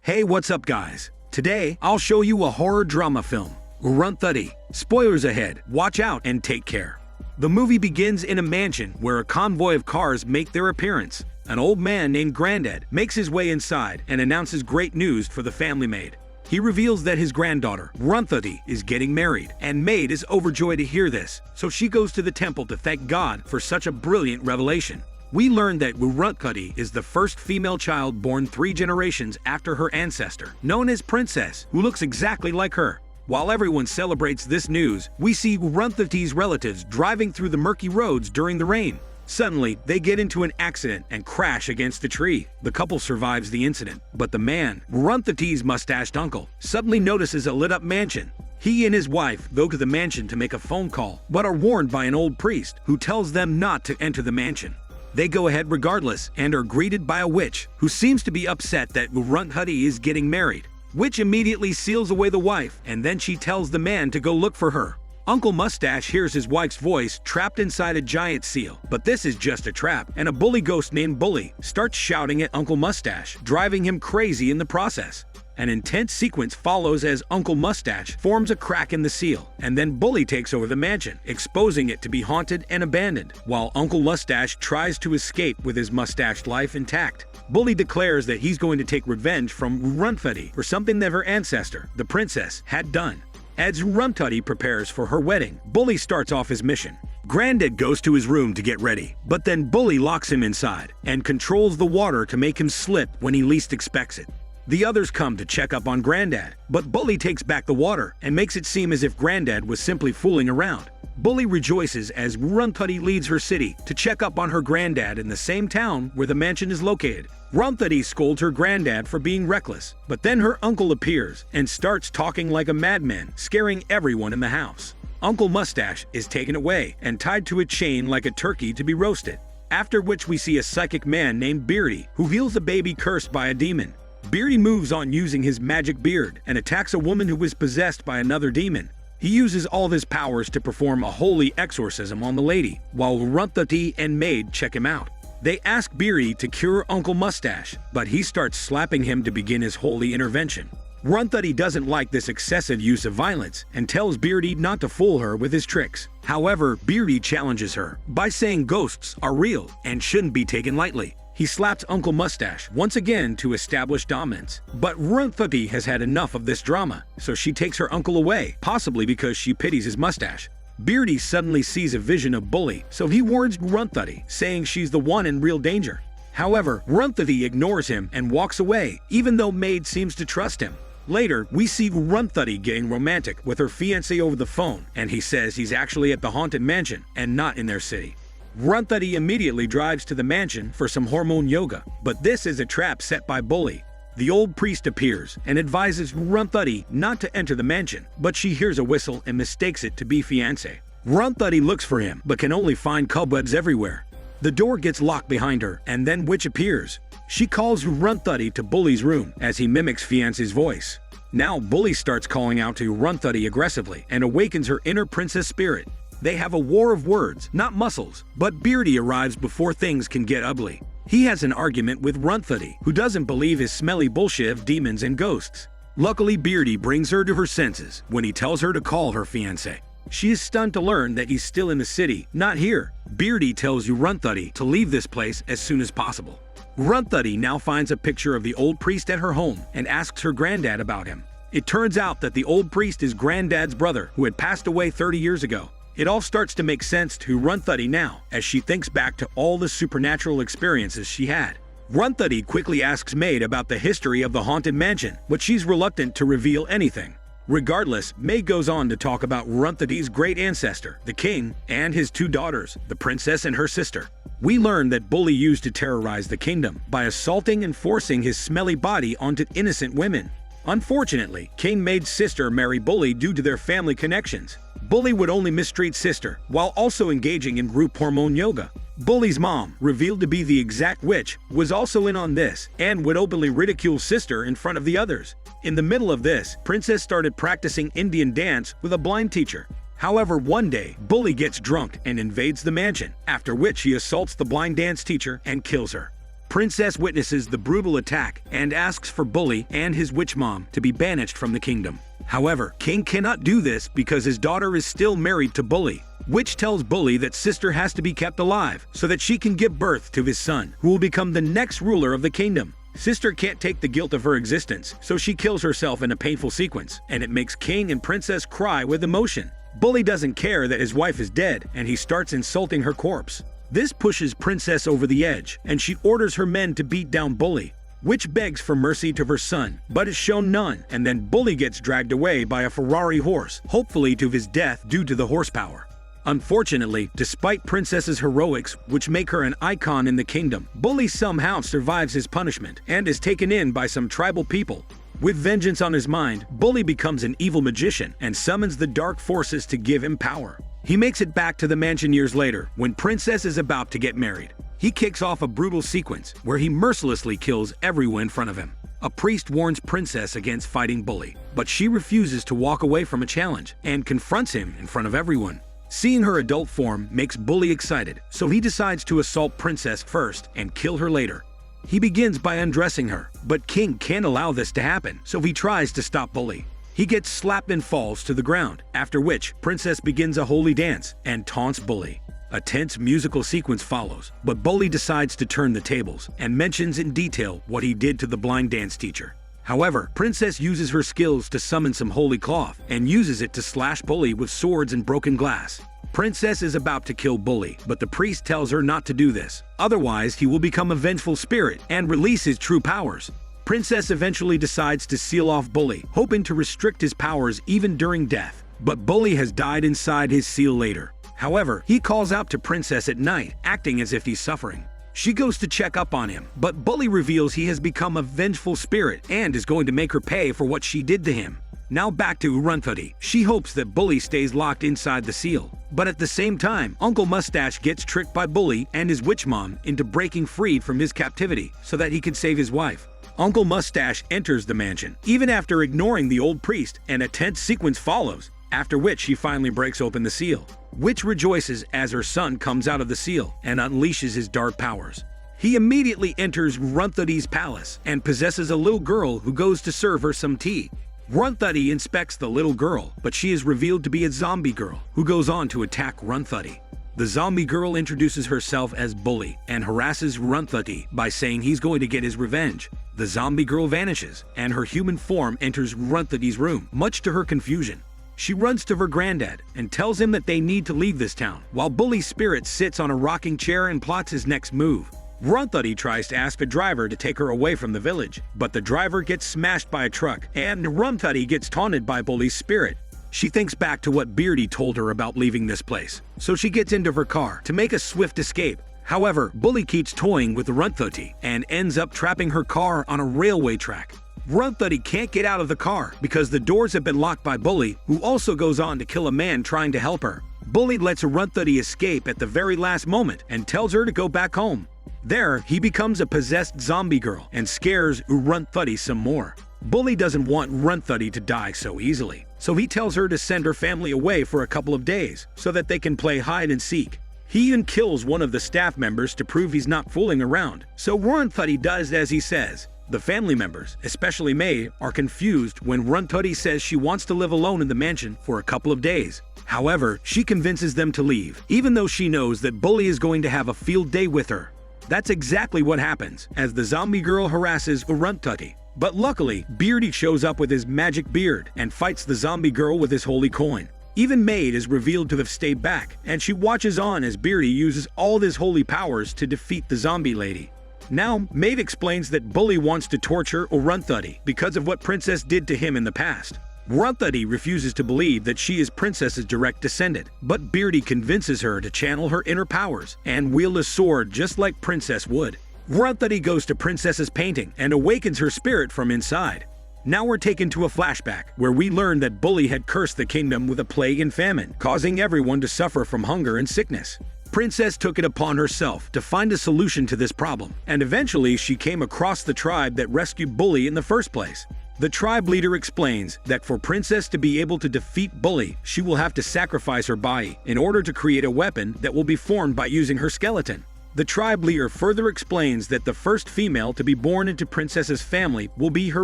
Hey, what's up guys? Today, I'll show you a horror drama film, ARUNDHATI. Spoilers ahead, watch out and take care. The movie begins in a mansion where a convoy of cars make their appearance. An old man named Granddad makes his way inside and announces great news for the family maid. He reveals that his granddaughter, ARUNDHATI, is getting married, and Maid is overjoyed to hear this, so she goes to the temple to thank God for such a brilliant revelation. We learn that ARUNDHATI is the first female child born 3 generations after her ancestor, known as Princess, who looks exactly like her. While everyone celebrates this news, we see ARUNDHATI's relatives driving through the murky roads during the rain. Suddenly, they get into an accident and crash against a tree. The couple survives the incident, but the man, ARUNDHATI's mustached uncle, suddenly notices a lit-up mansion. He and his wife go to the mansion to make a phone call, but are warned by an old priest who tells them not to enter the mansion. They go ahead regardless and are greeted by a witch who seems to be upset that ARUNDHATI is getting married. Witch immediately seals away the wife, and then she tells the man to go look for her. Uncle Mustache hears his wife's voice trapped inside a giant seal, but this is just a trap, and a bully ghost named Bully starts shouting at Uncle Mustache, driving him crazy in the process. An intense sequence follows as Uncle Mustache forms a crack in the seal, and then Bully takes over the mansion, exposing it to be haunted and abandoned, while Uncle Mustache tries to escape with his mustached life intact. Bully declares that he's going to take revenge from ARUNDHATI for something that her ancestor, the princess, had done. As ARUNDHATI prepares for her wedding, Bully starts off his mission. Granddad goes to his room to get ready, but then Bully locks him inside and controls the water to make him slip when he least expects it. The others come to check up on Granddad, but Bully takes back the water and makes it seem as if Granddad was simply fooling around. Bully rejoices as ARUNDHATI leads her city to check up on her granddad in the same town where the mansion is located. ARUNDHATI scolds her granddad for being reckless, but then her uncle appears and starts talking like a madman, scaring everyone in the house. Uncle Mustache is taken away and tied to a chain like a turkey to be roasted, after which we see a psychic man named Beardy who heals a baby cursed by a demon. Beardy moves on using his magic beard and attacks a woman who was possessed by another demon. He uses all of his powers to perform a holy exorcism on the lady, while ARUNDHATI and Maid check him out. They ask Beardy to cure Uncle Mustache, but he starts slapping him to begin his holy intervention. ARUNDHATI doesn't like this excessive use of violence and tells Beardy not to fool her with his tricks. However, Beardy challenges her by saying ghosts are real and shouldn't be taken lightly. He slaps Uncle Mustache once again to establish dominance. But ARUNDHATI has had enough of this drama, so she takes her uncle away, possibly because she pities his mustache. Beardy suddenly sees a vision of Bully, so he warns ARUNDHATI, saying she's the one in real danger. However, ARUNDHATI ignores him and walks away, even though Maid seems to trust him. Later, we see ARUNDHATI getting romantic with her fiancé over the phone, and he says he's actually at the haunted mansion and not in their city. ARUNDHATI immediately drives to the mansion for some hormone yoga, but this is a trap set by Bully. The old priest appears and advises ARUNDHATI not to enter the mansion, but she hears a whistle and mistakes it to be fiancé. ARUNDHATI looks for him, but can only find cobwebs everywhere. The door gets locked behind her, and then Witch appears. She calls ARUNDHATI to Bully's room as he mimics fiancé's voice. Now Bully starts calling out to ARUNDHATI aggressively and awakens her inner princess spirit. They have a war of words, not muscles, but Beardy arrives before things can get ugly. He has an argument with ARUNDHATI, who doesn't believe his smelly bullshit of demons and ghosts. Luckily, Beardy brings her to her senses when he tells her to call her fiancé. She is stunned to learn that he's still in the city, not here. Beardy tells ARUNDHATI to leave this place as soon as possible. ARUNDHATI now finds a picture of the old priest at her home and asks her granddad about him. It turns out that the old priest is Granddad's brother, who had passed away 30 years ago. It all starts to make sense to ARUNDHATI now, as she thinks back to all the supernatural experiences she had. ARUNDHATI quickly asks Maid about the history of the haunted mansion, but she's reluctant to reveal anything. Regardless, Maid goes on to talk about ARUNDHATI's great ancestor, the king, and his 2 daughters, the princess and her sister. We learn that Bully used to terrorize the kingdom by assaulting and forcing his smelly body onto innocent women. Unfortunately, King made sister marry Bully due to their family connections. Bully would only mistreat sister, while also engaging in group hormone yoga. Bully's mom, revealed to be the exact witch, was also in on this, and would openly ridicule sister in front of the others. In the middle of this, Princess started practicing Indian dance with a blind teacher. However, one day, Bully gets drunk and invades the mansion, after which he assaults the blind dance teacher and kills her. Princess witnesses the brutal attack and asks for Bully and his witch mom to be banished from the kingdom. However, King cannot do this because his daughter is still married to Bully, which tells Bully that sister has to be kept alive so that she can give birth to his son, who will become the next ruler of the kingdom. Sister can't take the guilt of her existence, so she kills herself in a painful sequence, and it makes King and Princess cry with emotion. Bully doesn't care that his wife is dead, and he starts insulting her corpse. This pushes Princess over the edge, and she orders her men to beat down Bully, which begs for mercy to her son, but is shown none, and then Bully gets dragged away by a Ferrari horse, hopefully to his death due to the horsepower. Unfortunately, despite Princess's heroics, which make her an icon in the kingdom, Bully somehow survives his punishment and is taken in by some tribal people. With vengeance on his mind, Bully becomes an evil magician and summons the dark forces to give him power. He makes it back to the mansion years later, when Princess is about to get married. He kicks off a brutal sequence where he mercilessly kills everyone in front of him. A priest warns Princess against fighting Bully, but she refuses to walk away from a challenge and confronts him in front of everyone. Seeing her adult form makes Bully excited, so he decides to assault Princess first and kill her later. He begins by undressing her, but King can't allow this to happen, so he tries to stop Bully. He gets slapped and falls to the ground, after which Princess begins a holy dance and taunts Bully. A tense musical sequence follows, but Bully decides to turn the tables and mentions in detail what he did to the blind dance teacher. However, Princess uses her skills to summon some holy cloth and uses it to slash Bully with swords and broken glass. Princess is about to kill Bully, but the priest tells her not to do this. Otherwise, he will become a vengeful spirit and release his true powers. Princess eventually decides to seal off Bully, hoping to restrict his powers even during death. But Bully has died inside his seal later. However, he calls out to Princess at night, acting as if he's suffering. She goes to check up on him, but Bully reveals he has become a vengeful spirit and is going to make her pay for what she did to him. Now back to ARUNDHATI. She hopes that Bully stays locked inside the seal. But at the same time, Uncle Mustache gets tricked by Bully and his witch mom into breaking free from his captivity so that he can save his wife. Uncle Mustache enters the mansion, even after ignoring the old priest, and a tense sequence follows, after which she finally breaks open the seal. Witch rejoices as her son comes out of the seal and unleashes his dark powers. He immediately enters ARUNDHATI's palace and possesses a little girl who goes to serve her some tea. ARUNDHATI inspects the little girl, but she is revealed to be a zombie girl who goes on to attack ARUNDHATI. The zombie girl introduces herself as Bully and harasses ARUNDHATI by saying he's going to get his revenge. The zombie girl vanishes, and her human form enters ARUNDHATI's room, much to her confusion. She runs to her granddad and tells him that they need to leave this town, while Bully's spirit sits on a rocking chair and plots his next move. ARUNDHATI tries to ask a driver to take her away from the village, but the driver gets smashed by a truck, and ARUNDHATI gets taunted by Bully's spirit. She thinks back to what Beardy told her about leaving this place, so she gets into her car to make a swift escape. However, Bully keeps toying with ARUNDHATI and ends up trapping her car on a railway track. ARUNDHATI can't get out of the car because the doors have been locked by Bully, who also goes on to kill a man trying to help her. Bully lets ARUNDHATI escape at the very last moment and tells her to go back home. There, he becomes a possessed zombie girl and scares ARUNDHATI some more. Bully doesn't want ARUNDHATI to die so easily, so he tells her to send her family away for a couple of days so that they can play hide and seek. He even kills one of the staff members to prove he's not fooling around, so ARUNDHATI does as he says. The family members, especially May, are confused when ARUNDHATI says she wants to live alone in the mansion for a couple of days. However, she convinces them to leave, even though she knows that Bully is going to have a field day with her. That's exactly what happens, as the zombie girl harasses ARUNDHATI. But luckily, Beardy shows up with his magic beard and fights the zombie girl with his holy coin. Even Maid is revealed to have stayed back, and she watches on as Beardy uses all his holy powers to defeat the zombie lady. Now, Maid explains that Bully wants to torture ARUNDHATI because of what Princess did to him in the past. ARUNDHATI refuses to believe that she is Princess's direct descendant, but Beardy convinces her to channel her inner powers and wield a sword just like Princess would. ARUNDHATI goes to Princess's painting and awakens her spirit from inside. Now we're taken to a flashback where we learn that Bully had cursed the kingdom with a plague and famine, causing everyone to suffer from hunger and sickness. Princess took it upon herself to find a solution to this problem, and eventually she came across the tribe that rescued Bully in the first place. The tribe leader explains that for Princess to be able to defeat Bully, she will have to sacrifice her body in order to create a weapon that will be formed by using her skeleton. The tribe leader further explains that the first female to be born into Princess's family will be her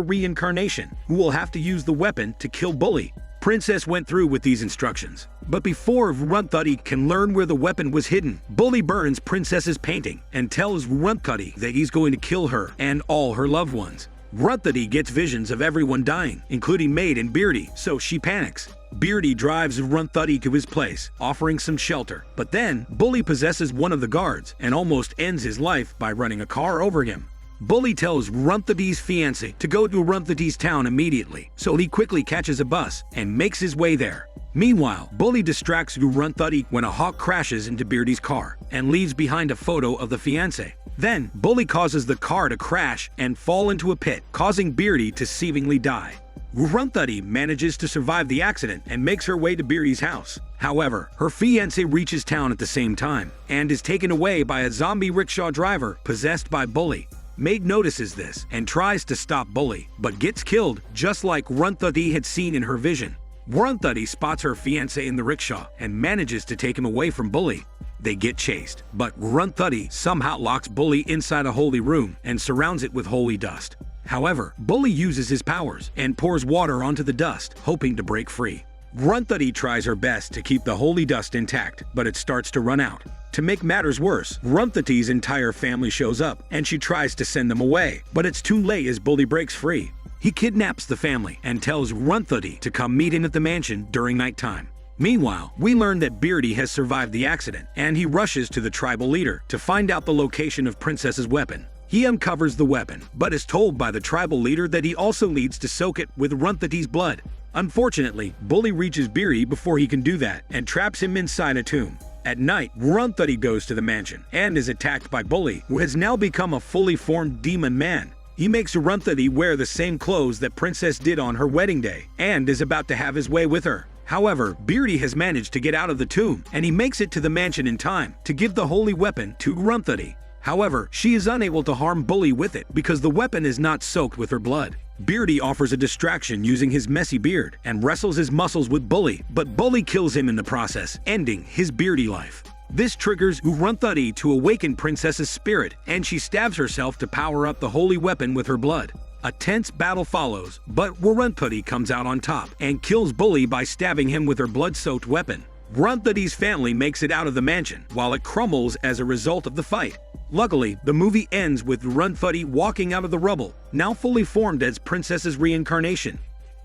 reincarnation, who will have to use the weapon to kill Bully. Princess went through with these instructions, but before ARUNDHATI can learn where the weapon was hidden, Bully burns Princess's painting and tells ARUNDHATI that he's going to kill her and all her loved ones. ARUNDHATI gets visions of everyone dying, including Maid and Beardy, so she panics. Beardy drives ARUNDHATI to his place, offering some shelter, but then Bully possesses one of the guards and almost ends his life by running a car over him. Bully tells ARUNDHATI's fiancé to go to ARUNDHATI's town immediately, so he quickly catches a bus and makes his way there. Meanwhile, Bully distracts ARUNDHATI when a hawk crashes into Beardy's car and leaves behind a photo of the fiancé. Then, Bully causes the car to crash and fall into a pit, causing Beardy to seemingly die. ARUNDHATI manages to survive the accident and makes her way to Beardy's house. However, her fiancé reaches town at the same time and is taken away by a zombie rickshaw driver possessed by Bully. Maid notices this and tries to stop Bully, but gets killed just like ARUNDHATI had seen in her vision. ARUNDHATI spots her fiancé in the rickshaw and manages to take him away from Bully. They get chased, but ARUNDHATI somehow locks Bully inside a holy room and surrounds it with holy dust. However, Bully uses his powers and pours water onto the dust, hoping to break free. ARUNDHATI tries her best to keep the holy dust intact, but it starts to run out. To make matters worse, ARUNDHATI's entire family shows up, and she tries to send them away, but it's too late as Bully breaks free. He kidnaps the family and tells ARUNDHATI to come meet him at the mansion during nighttime. Meanwhile, we learn that Beardy has survived the accident, and he rushes to the tribal leader to find out the location of Princess's weapon. He uncovers the weapon, but is told by the tribal leader that he also needs to soak it with ARUNDHATI's blood. Unfortunately, Bully reaches Beardy before he can do that and traps him inside a tomb. At night, ARUNDHATI goes to the mansion and is attacked by Bully, who has now become a fully formed demon man. He makes ARUNDHATI wear the same clothes that Princess did on her wedding day and is about to have his way with her. However, Beardy has managed to get out of the tomb and he makes it to the mansion in time to give the holy weapon to ARUNDHATI. However, she is unable to harm Bully with it because the weapon is not soaked with her blood. Beardy offers a distraction using his messy beard and wrestles his muscles with Bully, but Bully kills him in the process, ending his Beardy life. This triggers ARUNDHATI to awaken Princess's spirit, and she stabs herself to power up the holy weapon with her blood. A tense battle follows, but ARUNDHATI comes out on top and kills Bully by stabbing him with her blood-soaked weapon. ARUNDHATI's family makes it out of the mansion, while it crumbles as a result of the fight. Luckily, the movie ends with ARUNDHATI walking out of the rubble, now fully formed as Princess's reincarnation.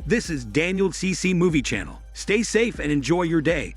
This is Daniel CC Movie Channel. Stay safe and enjoy your day.